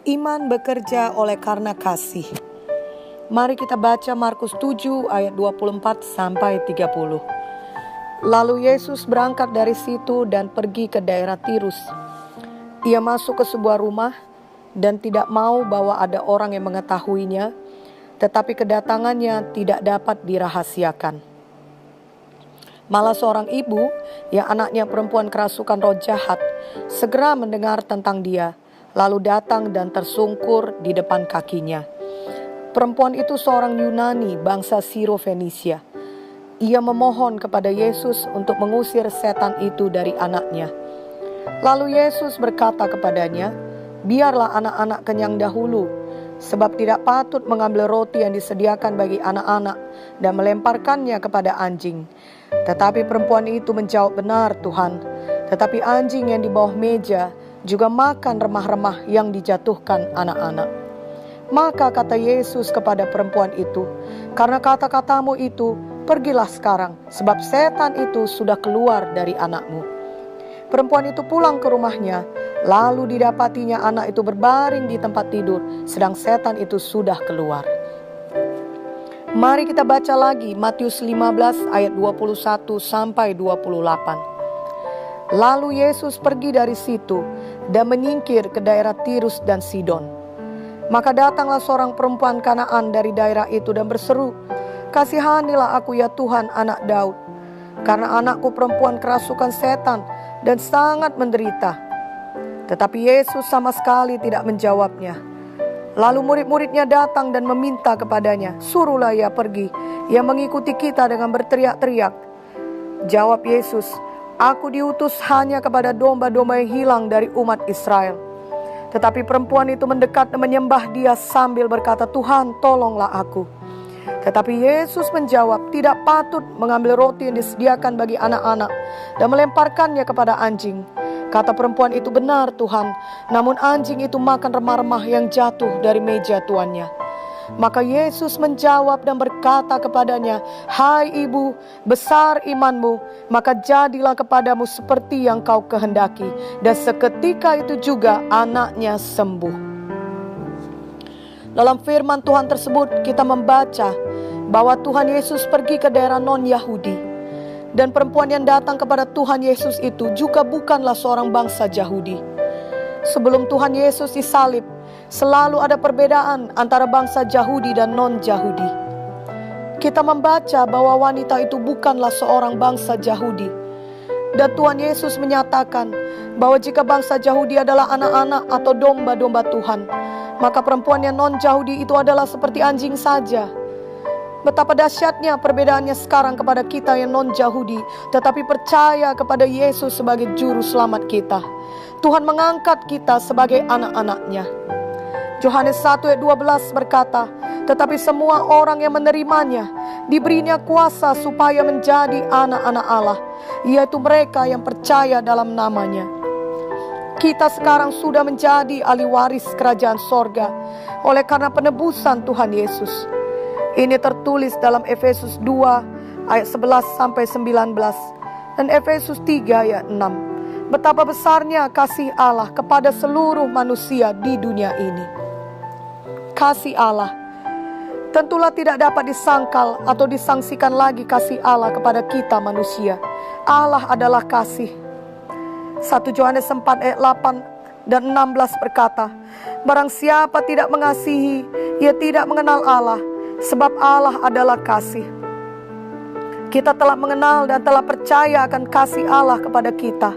Iman bekerja oleh karena kasih. Mari kita baca Markus 7 ayat 24 sampai 30. Lalu Yesus berangkat dari situ dan pergi ke daerah Tirus. Ia masuk ke sebuah rumah dan tidak mau bahwa ada orang yang mengetahuinya, tetapi kedatangannya tidak dapat dirahasiakan. Malah seorang ibu yang anaknya perempuan kerasukan roh jahat segera mendengar tentang dia, lalu datang dan tersungkur di depan kakinya. Perempuan itu seorang Yunani bangsa Siro-Fenisia. Ia memohon kepada Yesus untuk mengusir setan itu dari anaknya. Lalu Yesus berkata kepadanya, "Biarlah anak-anak kenyang dahulu, sebab tidak patut mengambil roti yang disediakan bagi anak-anak dan melemparkannya kepada anjing." Tetapi perempuan itu menjawab, "Benar Tuhan, tetapi anjing yang di bawah meja juga makan remah-remah yang dijatuhkan anak-anak." Maka kata Yesus kepada perempuan itu, "Karena kata-katamu itu, pergilah sekarang, sebab setan itu sudah keluar dari anakmu." Perempuan itu pulang ke rumahnya, lalu didapatinya anak itu berbaring di tempat tidur, sedang setan itu sudah keluar. Mari kita baca lagi Matius 15 ayat 21 sampai 28. Lalu Yesus pergi dari situ dan menyingkir ke daerah Tirus dan Sidon. Maka datanglah seorang perempuan Kanaan dari daerah itu dan berseru, "Kasihanilah aku ya Tuhan, anak Daud, karena anakku perempuan kerasukan setan dan sangat menderita." Tetapi Yesus sama sekali tidak menjawabnya. Lalu murid-muridnya datang dan meminta kepadanya, "Suruhlah ia pergi, ia mengikuti kita," dengan berteriak-teriak. Jawab Yesus, "Aku diutus hanya kepada domba-domba yang hilang dari umat Israel." Tetapi perempuan itu mendekat dan menyembah dia sambil berkata, "Tuhan, tolonglah aku." Tetapi Yesus menjawab, "Tidak patut mengambil roti yang disediakan bagi anak-anak dan melemparkannya kepada anjing." Kata perempuan itu, "Benar Tuhan, namun anjing itu makan remah-remah yang jatuh dari meja tuannya." Maka Yesus menjawab dan berkata kepadanya, "Hai ibu, besar imanmu, maka jadilah kepadamu seperti yang kau kehendaki." Dan seketika itu juga anaknya sembuh. Dalam firman Tuhan tersebut kita membaca bahwa Tuhan Yesus pergi ke daerah non-Yahudi. Dan perempuan yang datang kepada Tuhan Yesus itu juga bukanlah seorang bangsa Yahudi. Sebelum Tuhan Yesus disalib, selalu ada perbedaan antara bangsa Yahudi dan non-Yahudi. Kita membaca bahwa wanita itu bukanlah seorang bangsa Yahudi. Dan Tuhan Yesus menyatakan bahwa jika bangsa Yahudi adalah anak-anak atau domba-domba Tuhan, maka perempuan yang non-Yahudi itu adalah seperti anjing saja. Betapa dahsyatnya perbedaannya sekarang kepada kita yang non-Yahudi, tetapi percaya kepada Yesus sebagai juru selamat kita. Tuhan mengangkat kita sebagai anak-anaknya. Yohanes 1 ayat 12 berkata, "Tetapi semua orang yang menerimanya diberinya kuasa supaya menjadi anak-anak Allah, yaitu mereka yang percaya dalam namanya." Kita sekarang sudah menjadi ahli waris kerajaan sorga oleh karena penebusan Tuhan Yesus. Ini tertulis dalam Efesus 2 ayat 11 sampai 19 dan Efesus 3 ayat 6. Betapa besarnya kasih Allah kepada seluruh manusia di dunia ini. Kasih Allah tentulah tidak dapat disangkal atau disangsikan lagi kasih Allah kepada kita manusia. Allah adalah kasih. 1 Yohanes 4 ayat 8 dan 16 berkata, "Barang siapa tidak mengasihi, ia tidak mengenal Allah, sebab Allah adalah kasih." Kita telah mengenal dan telah percaya akan kasih Allah kepada kita.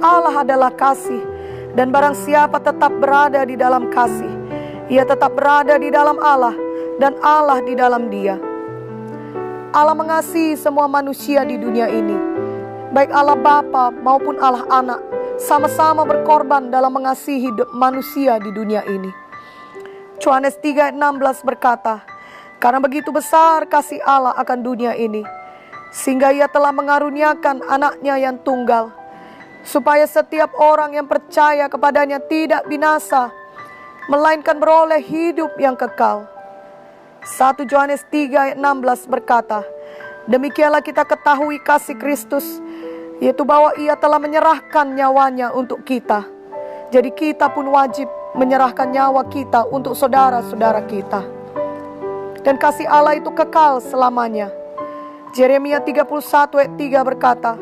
Allah adalah kasih, dan barang siapa tetap berada di dalam kasih, ia tetap berada di dalam Allah, dan Allah di dalam dia. Allah mengasihi semua manusia di dunia ini, baik Allah Bapa maupun Allah Anak, sama-sama berkorban dalam mengasihi manusia di dunia ini. Yohanes 3 ayat 16 berkata, "Karena begitu besar kasih Allah akan dunia ini, sehingga ia telah mengaruniakan anaknya yang tunggal, supaya setiap orang yang percaya kepadanya tidak binasa, melainkan beroleh hidup yang kekal." 1 Yohanes 3 ayat 16 berkata, "Demikianlah kita ketahui kasih Kristus, yaitu bahwa ia telah menyerahkan nyawanya untuk kita. Jadi kita pun wajib menyerahkan nyawa kita untuk saudara-saudara kita. Dan kasih Allah itu kekal selamanya. Yeremia 31 ayat 3 berkata,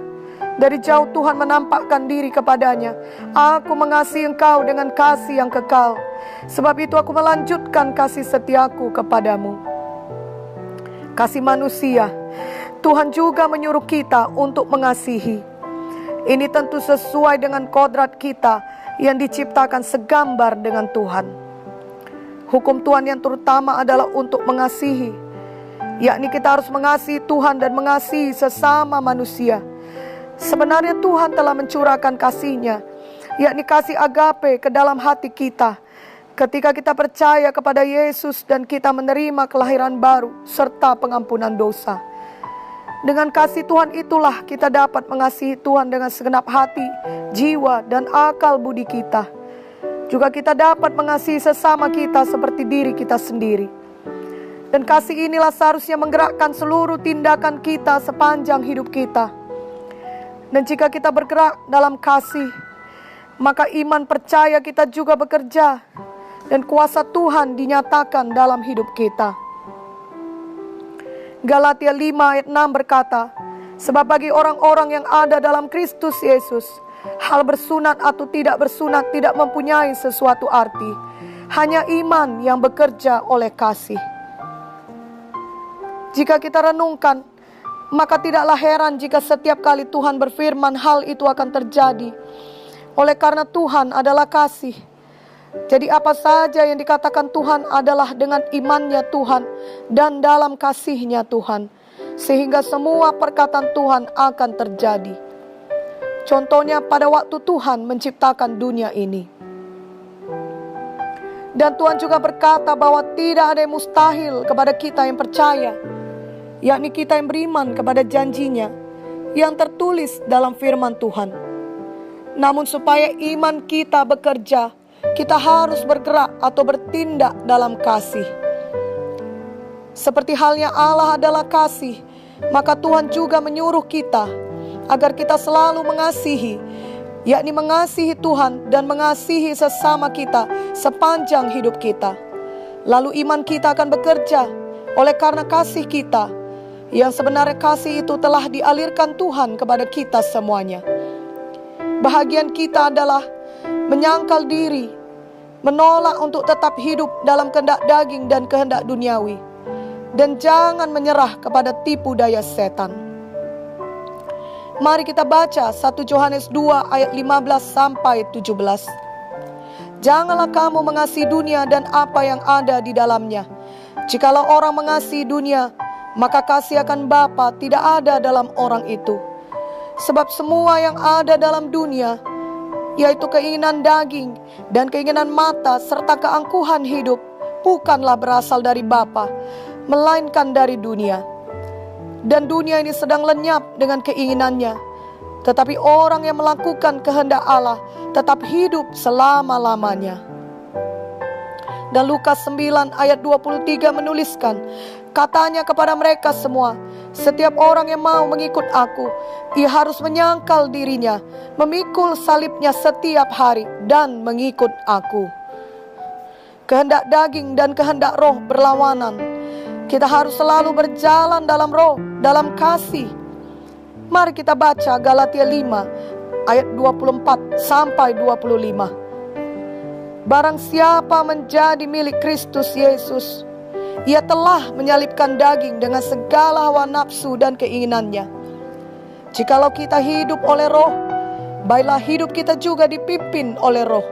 dari jauh Tuhan menampakkan diri kepadanya. Aku mengasihi engkau dengan kasih yang kekal. Sebab itu aku melanjutkan kasih setiaku kepadamu. Kasih manusia, Tuhan juga menyuruh kita untuk mengasihi. Ini tentu sesuai dengan kodrat kita yang diciptakan segambar dengan Tuhan. Hukum Tuhan yang terutama adalah untuk mengasihi, yakni kita harus mengasihi Tuhan dan mengasihi sesama manusia. Sebenarnya Tuhan telah mencurahkan kasih-Nya, yakni kasih agape ke dalam hati kita ketika kita percaya kepada Yesus dan kita menerima kelahiran baru serta pengampunan dosa. Dengan kasih Tuhan itulah kita dapat mengasihi Tuhan dengan segenap hati, jiwa, dan akal budi kita. Juga kita dapat mengasihi sesama kita seperti diri kita sendiri. Dan kasih inilah seharusnya menggerakkan seluruh tindakan kita sepanjang hidup kita. Dan jika kita bergerak dalam kasih, maka iman percaya kita juga bekerja dan kuasa Tuhan dinyatakan dalam hidup kita. Galatia 5 ayat 6 berkata, sebab bagi orang-orang yang ada dalam Kristus Yesus, hal bersunat atau tidak bersunat tidak mempunyai sesuatu arti. Hanya iman yang bekerja oleh kasih. Jika kita renungkan, maka tidaklah heran jika setiap kali Tuhan berfirman hal itu akan terjadi. Oleh karena Tuhan adalah kasih. Jadi apa saja yang dikatakan Tuhan adalah dengan imannya Tuhan dan dalam kasihnya Tuhan. Sehingga semua perkataan Tuhan akan terjadi. Contohnya pada waktu Tuhan menciptakan dunia ini. Dan Tuhan juga berkata bahwa tidak ada yang mustahil kepada kita yang percaya, yakni kita yang beriman kepada janjinya yang tertulis dalam firman Tuhan. Namun supaya iman kita bekerja, kita harus bergerak atau bertindak dalam kasih. Seperti halnya Allah adalah kasih, maka Tuhan juga menyuruh kita agar kita selalu mengasihi, yakni mengasihi Tuhan dan mengasihi sesama kita sepanjang hidup kita. Lalu iman kita akan bekerja oleh karena kasih kita, yang sebenarnya kasih itu telah dialirkan Tuhan kepada kita semuanya. Bahagian kita adalah menyangkal diri, menolak untuk tetap hidup dalam kehendak daging dan kehendak duniawi, dan jangan menyerah kepada tipu daya setan. Mari kita baca 1 Yohanes 2 ayat 15 sampai 17. Janganlah kamu mengasihi dunia dan apa yang ada di dalamnya. Jikalau orang mengasihi dunia, maka kasih akan Bapa tidak ada dalam orang itu. Sebab semua yang ada dalam dunia, yaitu keinginan daging dan keinginan mata serta keangkuhan hidup, bukanlah berasal dari Bapa, melainkan dari dunia. Dan dunia ini sedang lenyap dengan keinginannya. Tetapi orang yang melakukan kehendak Allah tetap hidup selama-lamanya. Dan Lukas 9 ayat 23 menuliskan, katanya kepada mereka semua, setiap orang yang mau mengikut aku, ia harus menyangkal dirinya, memikul salibnya setiap hari, dan mengikut aku. Kehendak daging dan kehendak roh berlawanan. Kita harus selalu berjalan dalam roh, dalam kasih. Mari kita baca Galatia 5 ayat 24 sampai 25. Barang siapa menjadi milik Kristus Yesus, ia telah menyalibkan daging dengan segala hawa nafsu dan keinginannya. Jikalau kita hidup oleh roh, baiklah hidup kita juga dipimpin oleh roh.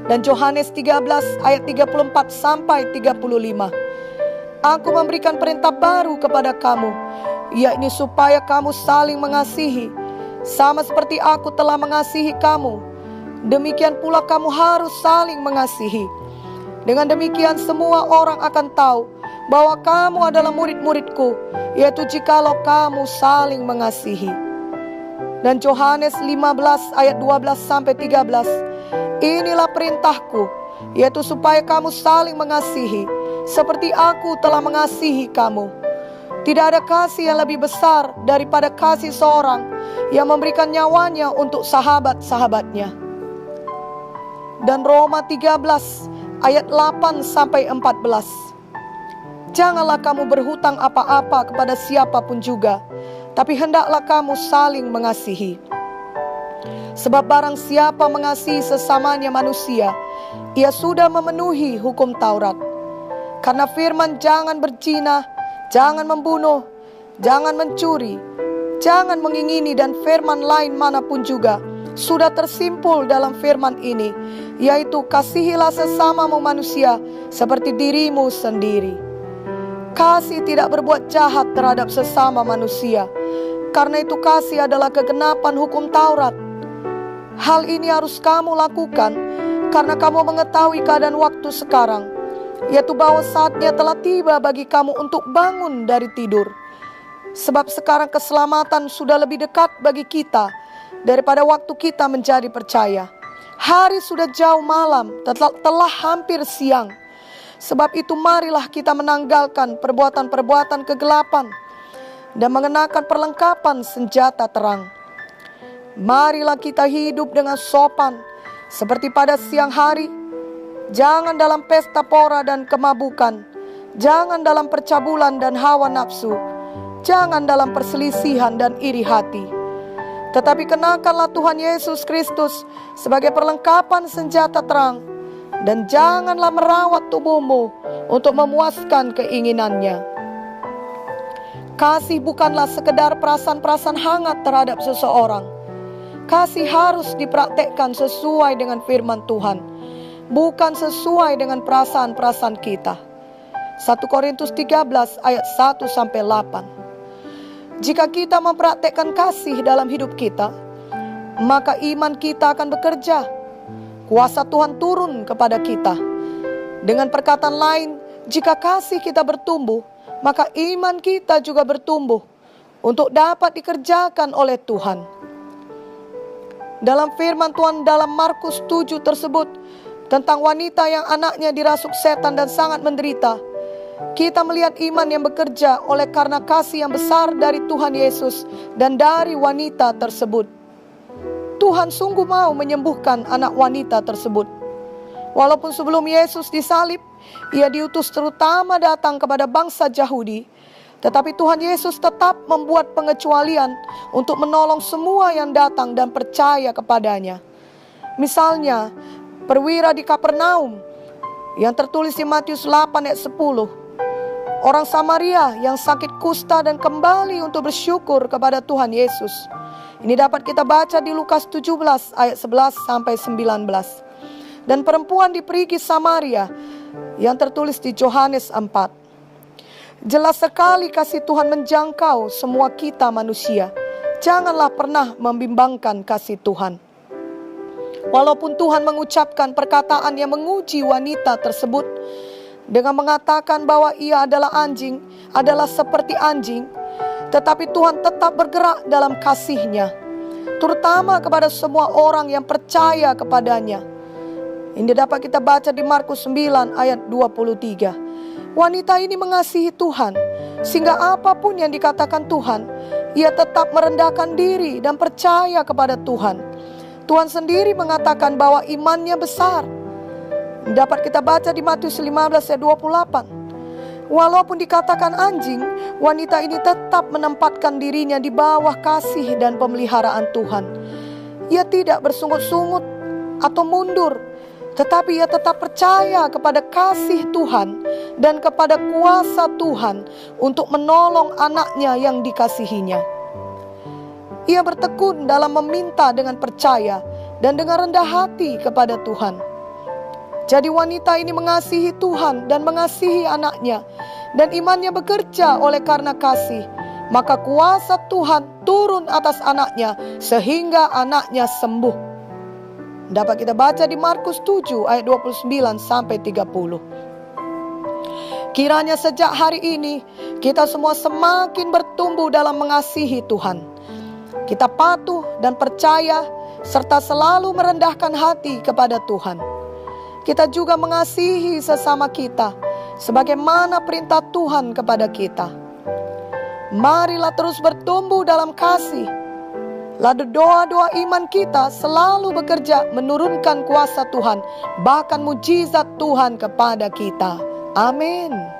Dan Yohanes 13 ayat 34 sampai 35. Aku memberikan perintah baru kepada kamu, yakni supaya kamu saling mengasihi, sama seperti aku telah mengasihi kamu. Demikian pula kamu harus saling mengasihi. Dengan demikian semua orang akan tahu bahwa kamu adalah murid-muridku, yaitu jikalau kamu saling mengasihi. Dan Yohanes 15 ayat 12 sampai 13. Inilah perintahku, yaitu supaya kamu saling mengasihi, seperti aku telah mengasihi kamu. Tidak ada kasih yang lebih besar daripada kasih seorang yang memberikan nyawanya untuk sahabat-sahabatnya. Dan Roma 13 ayat 8 sampai 14. Janganlah kamu berhutang apa-apa kepada siapapun juga, tapi hendaklah kamu saling mengasihi. Sebab barang siapa mengasihi sesamanya manusia, ia sudah memenuhi hukum Taurat. Karena firman jangan berzina, jangan membunuh, jangan mencuri, jangan mengingini dan firman lain manapun juga sudah tersimpul dalam firman ini, yaitu kasihilah sesamamu manusia seperti dirimu sendiri. Kasih tidak berbuat jahat terhadap sesama manusia, karena itu kasih adalah kegenapan hukum Taurat. Hal ini harus kamu lakukan karena kamu mengetahui keadaan waktu sekarang, yaitu bahwa saatnya telah tiba bagi kamu untuk bangun dari tidur. Sebab sekarang keselamatan sudah lebih dekat bagi kita daripada waktu kita menjadi percaya. Hari sudah jauh malam, telah hampir siang. Sebab itu marilah kita menanggalkan perbuatan-perbuatan kegelapan dan mengenakan perlengkapan senjata terang. Marilah kita hidup dengan sopan seperti pada siang hari. Jangan dalam pesta pora dan kemabukan, jangan dalam percabulan dan hawa nafsu, jangan dalam perselisihan dan iri hati. Tetapi kenakanlah Tuhan Yesus Kristus sebagai perlengkapan senjata terang, dan janganlah merawat tubuhmu untuk memuaskan keinginannya. Kasih bukanlah sekedar perasaan-perasaan hangat terhadap seseorang. Kasih harus dipraktekkan sesuai dengan firman Tuhan, bukan sesuai dengan perasaan-perasaan kita. 1 Korintus 13 ayat 1 sampai 8. Jika kita mempraktekkan kasih dalam hidup kita, maka iman kita akan bekerja. Kuasa Tuhan turun kepada kita. Dengan perkataan lain, jika kasih kita bertumbuh, maka iman kita juga bertumbuh untuk dapat dikerjakan oleh Tuhan. Dalam firman Tuhan dalam Markus 7 tersebut tentang wanita yang anaknya dirasuk setan dan sangat menderita, kita melihat iman yang bekerja oleh karena kasih yang besar dari Tuhan Yesus dan dari wanita tersebut. Tuhan sungguh mau menyembuhkan anak wanita tersebut. Walaupun sebelum Yesus disalib, ia diutus terutama datang kepada bangsa Yahudi, tetapi Tuhan Yesus tetap membuat pengecualian untuk menolong semua yang datang dan percaya kepadanya. Misalnya, perwira di Kapernaum yang tertulis di Matius 8 ayat 10. Orang Samaria yang sakit kusta dan kembali untuk bersyukur kepada Tuhan Yesus. Ini dapat kita baca di Lukas 17 ayat 11 sampai 19. Dan perempuan di perigi Samaria yang tertulis di Yohanes 4. Jelas sekali kasih Tuhan menjangkau semua kita manusia. Janganlah pernah membimbangkan kasih Tuhan. Walaupun Tuhan mengucapkan perkataan yang menguji wanita tersebut dengan mengatakan bahwa ia adalah anjing, adalah seperti anjing, tetapi Tuhan tetap bergerak dalam kasih-Nya, terutama kepada semua orang yang percaya kepadanya. Ini dapat kita baca di Markus 9 ayat 23. Wanita ini mengasihi Tuhan, sehingga apapun yang dikatakan Tuhan, ia tetap merendahkan diri dan percaya kepada Tuhan. Tuhan sendiri mengatakan bahwa imannya besar. Dapat kita baca di Matius 15 ayat 28. Walaupun dikatakan anjing, wanita ini tetap menempatkan dirinya di bawah kasih dan pemeliharaan Tuhan. Ia tidak bersungut-sungut atau mundur, tetapi ia tetap percaya kepada kasih Tuhan dan kepada kuasa Tuhan untuk menolong anaknya yang dikasihinya. Ia bertekun dalam meminta dengan percaya dan dengan rendah hati kepada Tuhan. Jadi wanita ini mengasihi Tuhan dan mengasihi anaknya, dan imannya bekerja oleh karena kasih. Maka kuasa Tuhan turun atas anaknya sehingga anaknya sembuh. Dapat kita baca di Markus 7 ayat 29 sampai 30. Kiranya sejak hari ini kita semua semakin bertumbuh dalam mengasihi Tuhan. Kita patuh dan percaya serta selalu merendahkan hati kepada Tuhan. Kita juga mengasihi sesama kita sebagaimana perintah Tuhan kepada kita. Marilah terus bertumbuh dalam kasih. Lalu doa-doa iman kita selalu bekerja menurunkan kuasa Tuhan, bahkan mujizat Tuhan kepada kita. Amin.